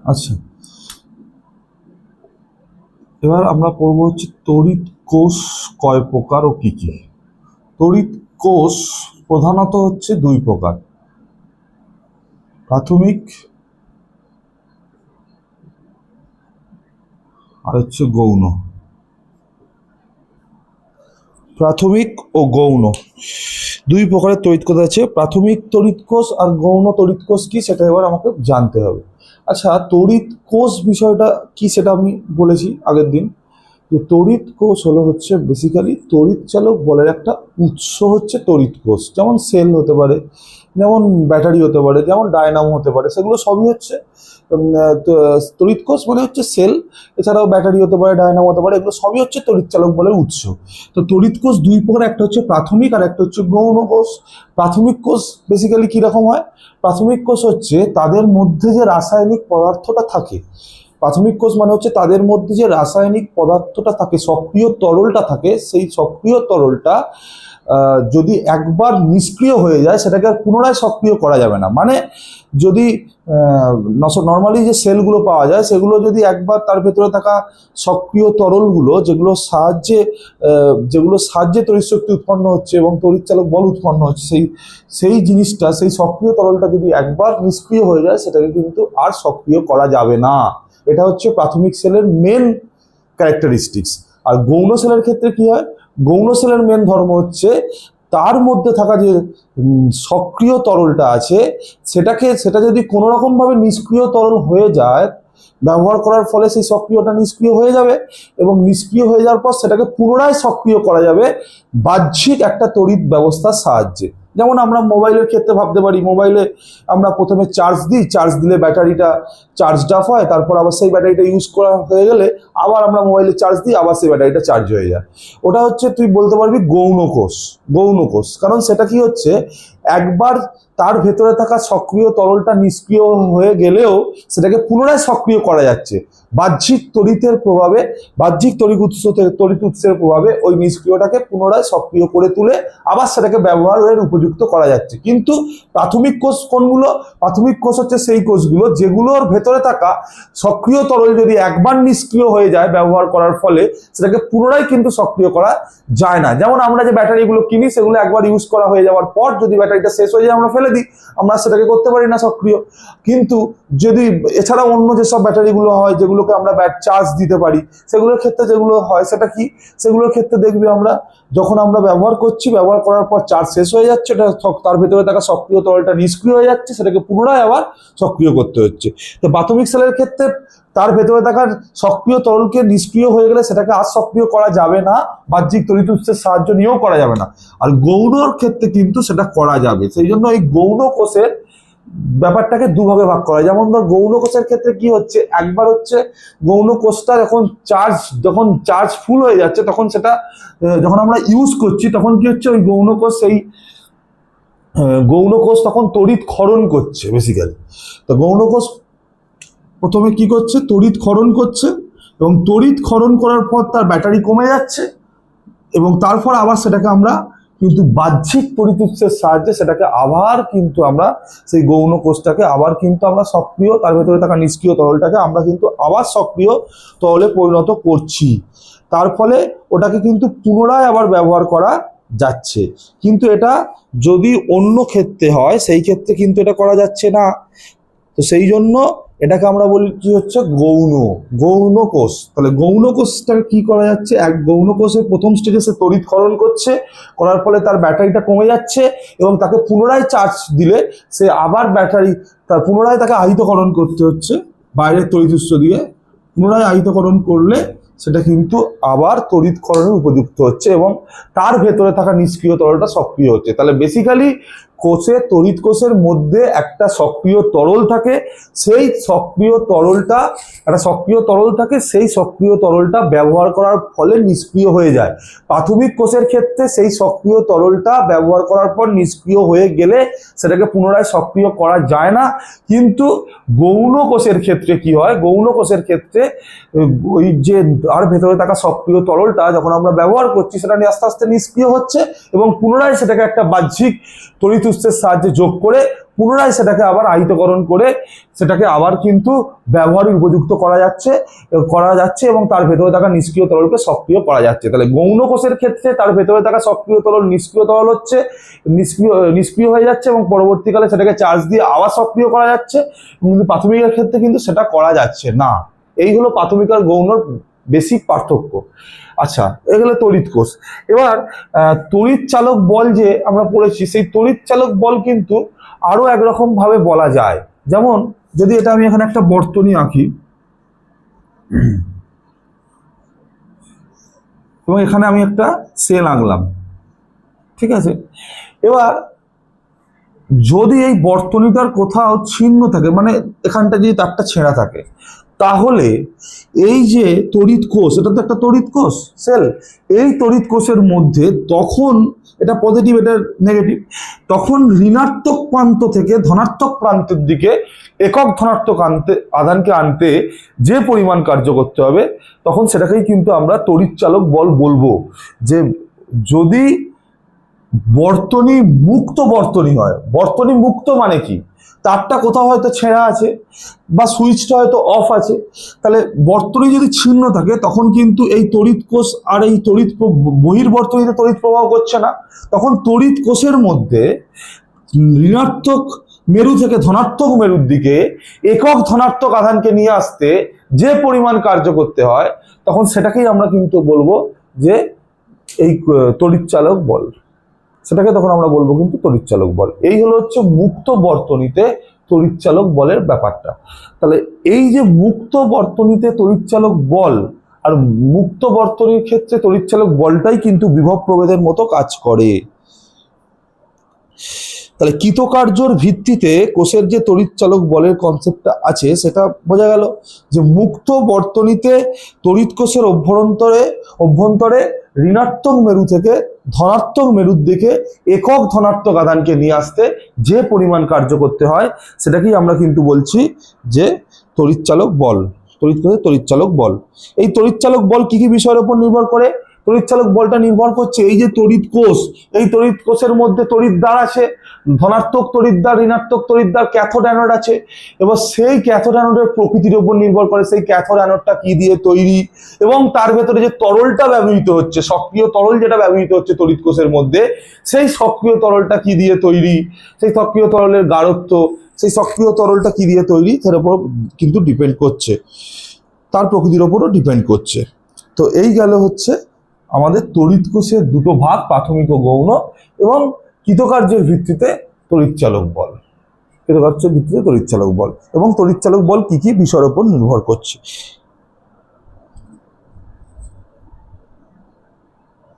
আচ্ছা, এবার আমরা পড়ব হচ্ছে তড়িৎ কোষ কয় প্রকার ও কি কি। তড়িৎ কোষ প্রধানত হচ্ছে দুই প্রকার, প্রাথমিক আর হচ্ছে গৌণ। প্রাথমিক ও গৌণ দুই প্রকারের তড়িৎ কোষ আছে। প্রাথমিক তড়িৎ কোষ আর গৌণ তড়িৎ কোষ কি সেটা এবার আমাকে জানতে হবে। আচ্ছা, তড়িৎ কোষ বিষয়টা কি সেটা আমি বলেছি আগের দিন, যে তড়িৎ কোষ হলো হচ্ছে বেসিক্যালি তড়িৎ চালক বলের একটা উৎস হচ্ছে তড়িৎ কোষ। যেমন সেল হতে পারে, যেমন ব্যাটারি হতে পারে, যেমন ডায়নামো হতে পারে, সেগুলো সবই হচ্ছে তড়িৎ কোষ মানে হচ্ছে সেল। এছাড়াও ব্যাটারি হতে পারে, ডায়নামো হতে পারে, এগুলো সবই হচ্ছে তড়িৎ চালক বলের উৎস। তো তড়িৎ কোষ দুই প্রকার, একটা হচ্ছে প্রাথমিক আর একটা হচ্ছে গৌণ কোষ। প্রাথমিক কোষ বেসিক্যালি কিরকম হয়? প্রাথমিক কোষ হচ্ছে তাদের মধ্যে যে রাসায়নিক পদার্থটা থাকে, প্রাথমিক কোষ মানে হচ্ছে তাদের মধ্যে যে রাসায়নিক পদার্থটা থাকে, সক্রিয় তরলটা থাকে, সেই সক্রিয় তরলটা যদি একবার নিষ্ক্রিয় হয়ে যায় সেটাকে আর পুনরায় সক্রিয় করা যাবে না। মানে যদি নর্মালি যে সেলগুলো পাওয়া যায় সেগুলো যদি একবার তার ভেতরে থাকা সক্রিয় তরলগুলো যেগুলো সাহায্যে তড়িৎ শক্তি উৎপন্ন হচ্ছে এবং তড়িৎচালক বল উৎপন্ন হচ্ছে, সেই জিনিসটা, সেই সক্রিয় তরলটা যদি একবার নিষ্ক্রিয় হয়ে যায় সেটাকে কিন্তু আর সক্রিয় করা যাবে না। এটা হচ্ছে প্রাথমিক সেলের মেন ক্যারেক্টারিস্টিক্স। আর গৌণ সেলের ক্ষেত্রে কি হয়? গৌণ সেলের মেন ধর্ম হচ্ছে তার মধ্যে থাকা যে সক্রিয় তরলটা আছে সেটা যদি কোনো রকম ভাবে নিষ্ক্রিয় তরল হয়ে যায়, ব্যবহার করার ফলে সেই সক্রিয়টা নিষ্ক্রিয় হয়ে যাবে এবং নিষ্ক্রিয় হয়ে যাওয়ার পর সেটাকে পুনরায় সক্রিয় করা যাবে বাহ্যিক একটা তড়িৎ ব্যবস্থার সাহায্যে। যেমন আমরা মোবাইলের ক্ষেত্রে ভাবতে পারি, মোবাইলে আমরা প্রথমে চার্জ দিই, চার্জ দিলে ব্যাটারিটা চার্জড আপ হয়, তারপর আবার সেই ব্যাটারিটা ইউজ করা হয়ে গেলে আবার আমরা মোবাইলে চার্জ দিই, আবার সেই ব্যাটারিটা চার্জ হয়ে যায়। ওটা হচ্ছে তুই বলতে পারবি গৌণ কোষ। গৌণ কোষ কারণ সেটা কি হচ্ছে, একবার তার ভেতরে থাকা সক্রিয় তরলটা নিষ্ক্রিয় হয়ে গেলেও সেটাকে পুনরায় সক্রিয় করা যাচ্ছে বাহ্যিক তড়িতের প্রভাবে, বাহ্যিক তড়িৎ উৎসের প্রভাবে ওই নিষ্ক্রিয়টাকে পুনরায় সক্রিয় করে তুলে আবার সেটাকে ব্যবহারের উপযুক্ত করা যাচ্ছে। কিন্তু প্রাথমিক কোষ কোনগুলো? প্রাথমিক কোষ হচ্ছে সেই কোষগুলো যেগুলোর ভেতরে থাকা সক্রিয় তরল যদি একবার নিষ্ক্রিয় হয়ে যায় ব্যবহার করার ফলে, সেটাকে পুনরায় কিন্তু সক্রিয় করা যায় না। যেমন আমরা যে ব্যাটারিগুলো কিনি সেগুলো একবার ইউজ করা হয়ে যাওয়ার পর যদি ব্যাটারিটা শেষ হয়ে যায় আমরা ফেলে দিই, আমরা সেটাকে করতে পারি না সক্রিয়। কিন্তু যদি এছাড়া অন্য যেসব ব্যাটারিগুলো হয় যেগুলোকে আমরা চার্জ দিতে পারি, সেগুলোর ক্ষেত্রে যেগুলো হয় সেটা কি, সেগুলোর ক্ষেত্রে দেখবি আমরা যখন আমরা ব্যবহার করছি, ব্যবহার করার পর চার্জ শেষ হয়ে যাচ্ছে, তার ভেতরে থাকা সক্রিয় তরলটা নিষ্ক্রিয় হয়ে যাচ্ছে, সেটাকে পুনরায় আবার সক্রিয় করতে হচ্ছে। তো প্রাথমিক সেলের ক্ষেত্রে তার ভেতরে থাকার সক্রিয় তরলকে নিষ্ক্রিয় হয়ে গেলে সেটাকে আর সক্রিয় করা যাবে না, বাহ্যিক তড়িৎ উৎসের সাহায্য নিয়েও করা যাবে না। আর গৌণর ক্ষেত্রে কিন্তু সেটা করা যাবে। সেই জন্য এই গৌণ কোষের ব্যাপারটাকে দুভাগে ভাগ করা হয়। যেমন ধর গৌণ কোষের ক্ষেত্রে কি হচ্ছে, একবার হচ্ছে গৌণ কোষটা যখন চার্জ ফুল হয়ে যাচ্ছে তখন সেটা যখন আমরা ইউজ করছি তখন কি হচ্ছে, ওই গৌণ কোষ তখন তড়িৎ ক্ষরণ করছে বেসিক্যালি। তো গৌণ কোষ প্রথমে কি করছে, তড়িৎ ক্ষরণ করছে এবং তড়িৎ ক্ষরণ করার পর তার ব্যাটারি কমে যাচ্ছে এবং তারপর আবার সেটাকে আমরা কিন্তু বাহ্যিক তড়িৎ উৎসের সাহায্যে সেটাকে আবার কিন্তু আমরা সেই গৌণ কোষটাকে আবার কিন্তু আমরা সক্রিয়, তার ভেতরে থাকা নিষ্ক্রিয় তরলটাকে আমরা কিন্তু আবার সক্রিয় তরলে পরিণত করছি। তার ফলে ওটাকে কিন্তু পুনরায় আবার ব্যবহার করা যাচ্ছে। কিন্তু এটা যদি অন্য ক্ষেত্রে হয় সেই ক্ষেত্রে কিন্তু এটা করা যাচ্ছে না। তো সেই জন্য এটাকে আমরা বলছি হচ্ছে গৌণ কোষ। তাহলে গৌণ কোষটাকে কি করা যাচ্ছে, এক গৌণ কোষের প্রথম স্টেজে সে তড়িৎ ক্ষরণ করছে, করার ফলে তার ব্যাটারিটা কমে যাচ্ছে এবং তাকে পুনরায় চার্জ দিলে সে আবার পুনরায় তাকে আহিতকরণ করতে হচ্ছে বাইরের তড়িৎ উৎস দিয়ে। পুনরায় আহিতকরণ করলে সেটা কিন্তু আবার তড়িৎকরণের উপযুক্ত হচ্ছে এবং তার ভেতরে থাকা নিষ্ক্রিয় তরলটা সক্রিয় হচ্ছে। তাহলে বেসিক্যালি তড়িৎ কোষের মধ্যে একটা সক্রিয় তরল থাকে, সেই সক্রিয় তরলটা ব্যবহার করার ফলে নিষ্ক্রিয় হয়ে যায়। প্রাথমিক কোষের ক্ষেত্রে সেই সক্রিয় তরলটা ব্যবহার করার পর নিষ্ক্রিয় হয়ে গেলে সেটাকে পুনরায় সক্রিয় করা যায় না। কিন্তু গৌণ কোষের ক্ষেত্রে কি হয়, গৌণ কোষের ক্ষেত্রে ওই যে আর ভেতরে থাকা সক্রিয় তরলটা যখন আমরা ব্যবহার করছি সেটা আস্তে আস্তে নিষ্ক্রিয় হচ্ছে এবং পুনরায় সেটাকে একটা বাহ্যিক তড়িৎ উৎসের সাহায্যে যোগ করে পুনরায় সেটাকে আবার আহিতকরণ করে সেটাকে আবার কিন্তু ব্যবহারের উপযুক্ত করা যাচ্ছে এবং তার ভেতরে থাকা নিষ্ক্রিয় তরলকে সক্রিয় করা যাচ্ছে। তাহলে গৌণ কোষের ক্ষেত্রে তার ভেতরে থাকা সক্রিয় তরল নিষ্ক্রিয় তরল হচ্ছে, নিষ্ক্রিয় হয়ে যাচ্ছে এবং পরবর্তীকালে সেটাকে চার্জ দিয়ে আবার সক্রিয় করা যাচ্ছে, কিন্তু প্রাথমিকের ক্ষেত্রে কিন্তু সেটা করা যাচ্ছে না। এই হলো প্রাথমিক আর গৌণর বেসিক পার্থক্য। আচ্ছা, এগুলো তড়িৎ কোষ। এবার তড়িৎ চালক বল যে আমরা পড়েছি, সেই তড়িৎ চালক বল কিন্তু আরো একরকম ভাবে বলা যায়। যেমন যদি এটা আমি এখানে একটা বর্তনী আঁকি এবং এখানে আমি একটা সেল আঁকলাম, ঠিক আছে। এবার যদি এই বর্তনীটার কোথাও ছিন্ন থাকে, মানে এখানটা যদি তারটা ছেঁড়া থাকে, তাহলে এই যে তড়িৎ কোষ, এটা তো একটা তড়িৎ কোষ সেল, এই তড়িৎ কোষের মধ্যে তখন এটা পজিটিভ এটা নেগেটিভ, তখন ঋণাত্মক প্রান্ত থেকে ধনাত্মক প্রান্তের দিকে একক ধনাত্মক আধানকে আনতে যে পরিমাণ কার্য করতে হবে, তখন সেটাকেই কিন্তু আমরা তড়িৎ চালক বল বলবো। যে যদি বর্তনী মুক্ত বর্তনী হয়, বর্তনী মুক্ত মানে কি, তারটা কোথাও হয়তো ছেঁড়া আছে বা সুইচটা হয়তো অফ আছে, তাহলে বর্তনী যদি ছিন্ন থাকে তখন কিন্তু এই তড়িৎ কোষ আর এই বহির্বর্তনীতে তড়িৎ প্রবাহ করছে না, তখন তড়িৎ কোষের মধ্যে ঋণাত্মক মেরু থেকে ধনাত্মক মেরুর দিকে একক ধনাত্মক আধানকে নিয়ে আসতে যে পরিমাণ কার্য করতে হয়, তখন সেটাকেই আমরা কিন্তু বলবো যে এই তড়িৎ চালক বল, সেটাকে তখন আমরা বলবো কিন্তু তড়িৎ চালক বল। এই হলো হচ্ছে মুক্ত বর্তনীতে তড়িৎ চালক বলের ব্যাপারটা। তাহলে এই যে মুক্ত বর্তনীতে তড়িৎ চালক বল আর মুক্ত বর্তনীর ক্ষেত্রে তড়িৎ চালক বলটাই কিন্তু বিভব প্রভেদের মতো কাজ করে। তাহলে কৃতকার্যর ভিত্তিতে কোষের যে তড়িৎ চালক বলের কনসেপ্টটা আছে সেটা বোঝা গেল যে মুক্ত বর্তনীতে তড়িৎ কোষের অভ্যন্তরে ঋণাত্মক মেরু থেকে ধনাত্মক মেরুর দিকে একক ধনাত্মক আধানকে নিয়ে আসতে যে পরিমাণ কার্য করতে হয় সেটাকেই আমরা কিন্তু বলছি যে তড়িৎ চালক বল, তড়িৎ কোষের তড়িৎ চালক বল। এই তড়িৎ চালক বল কি কি বিষয়ের উপর নির্ভর করে? তড়িৎ চালক বলটা নির্ভর করছে এই যে তড়িৎ কোষ, এই তড়িৎ কোষের মধ্যে তড়িৎদ্বার আছে, ধনাত্মক তড়িৎদ্বার ঋণাত্মক তড়িৎদ্বার, ক্যাথোড অ্যানোড আছে। এবার সেই ক্যাথোড অ্যানোডের প্রকৃতির উপর নির্ভর করে সেই ক্যাথোড অ্যানোডটা কি দিয়ে তৈরি এবং তার ভেতরে যে তরলটা ব্যবহৃত হচ্ছে, সক্রিয় তরল যেটা ব্যবহৃত হচ্ছে তড়িৎ কোষের মধ্যে, সেই সক্রিয় তরলটা কি দিয়ে তৈরি, সেই সক্রিয় তরলের গাঢ়ত্ব, সেই সক্রিয় তরলটা কি দিয়ে তৈরি তার উপর কিন্তু ডিপেন্ড করছে, তার প্রকৃতির উপরও ডিপেন্ড করছে। তো এই গেল হচ্ছে আমাদের তড়িৎ কোষের দুটো ভাগ, প্রাথমিক ও গৌণ, এবং কৃতকার্যের ভিত্তিতে তড়িৎ চালক বল, কৃতকার্যের ভিত্তিতে তড়িৎ চালক বল এবং তড়িৎ চালক বল কি কি বিষয়ের উপর নির্ভর করছে।